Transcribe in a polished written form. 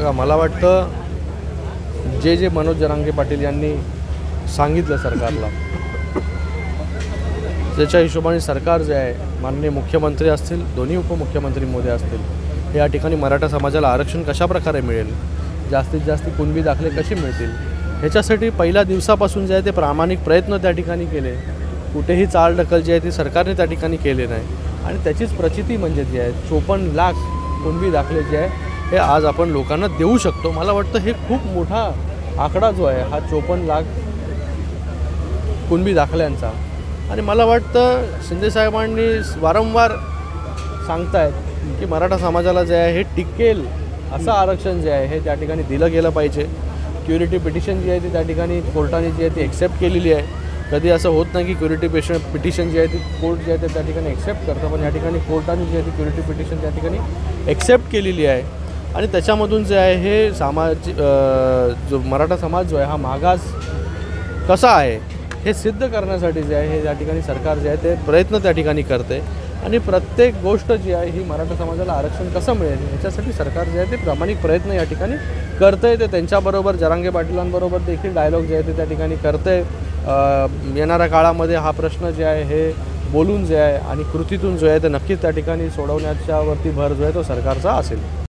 बघा, मला वाटतं जे मनोज जरांगे पाटील यांनी सांगितलं सरकारला, त्याच्या हिशोबाने सरकार जे आहे, माननीय मुख्यमंत्री असतील, दोन्ही उपमुख्यमंत्री मोदी असतील, या ठिकाणी मराठा समाजाला आरक्षण कशा प्रकारे मिळेल, जास्तीत जास्त कुणबी दाखले कसे मिळतील, ह्याच्यासाठी पहिल्या दिवसापासून जे आहे ते प्रामाणिक प्रयत्न त्या ठिकाणी केले. कुठेही चालढकल जी आहे ती सरकारने त्या ठिकाणी केले नाही आणि त्याचीच प्रचिती म्हणजे जी आहे 54 लाख कुणबी दाखले जे आहे हे आज आपण लोकांना देऊ शकतो. मला वाटतं हे खूप मोठा आकडा जो आहे हा 54 लाख कुणबी दाखल्यांचा. आणि मला वाटतं शिंदेसाहेबांनी वारंवार सांगतायत की मराठा समाजाला जे आहे हे टिकेल असं आरक्षण जे आहे हे त्या ठिकाणी दिलं गेलं पाहिजे. क्युरिटी पिटिशन जी आहे ती त्या ठिकाणी कोर्टाने जी आहे ती एक्सेप्ट केलेली आहे. कधी असं होत नाही की क्युरिटी पिटिशन जी आहे ती कोर्ट जे आहे ते त्या ठिकाणी एक्सेप्ट करतं, पण या ठिकाणी कोर्टाने जी आहे ती क्युरिटी पिटिशन त्या ठिकाणी एक्सेप्ट केलेली आहे. आणि त्याच्यामधून जे आहे हे जो मराठा समाज जो आहे हा मागास कसा आहे हे सिद्ध करण्यासाठी जे आहे हे या ठिकाणी सरकार जे आहे ते प्रयत्न त्या ठिकाणी करते. आणि प्रत्येक गोष्ट जी आहे ही मराठा समाजाला आरक्षण कसं मिळेल याच्यासाठी सरकार जे आहे ते प्रामाणिक प्रयत्न या ठिकाणी करतं आहे. ते त्यांच्याबरोबर जरांगे पाटीलांबरोबर देखील डायलॉग जे आहे ते त्या ठिकाणी करतं आहे. येणाऱ्या काळामध्ये हा प्रश्न जे आहे हे बोलून जे आहे आणि कृतीतून जो आहे ते नक्कीच त्या ठिकाणी सोडवण्याच्यावरती भर जो आहे तो सरकारचा असेल.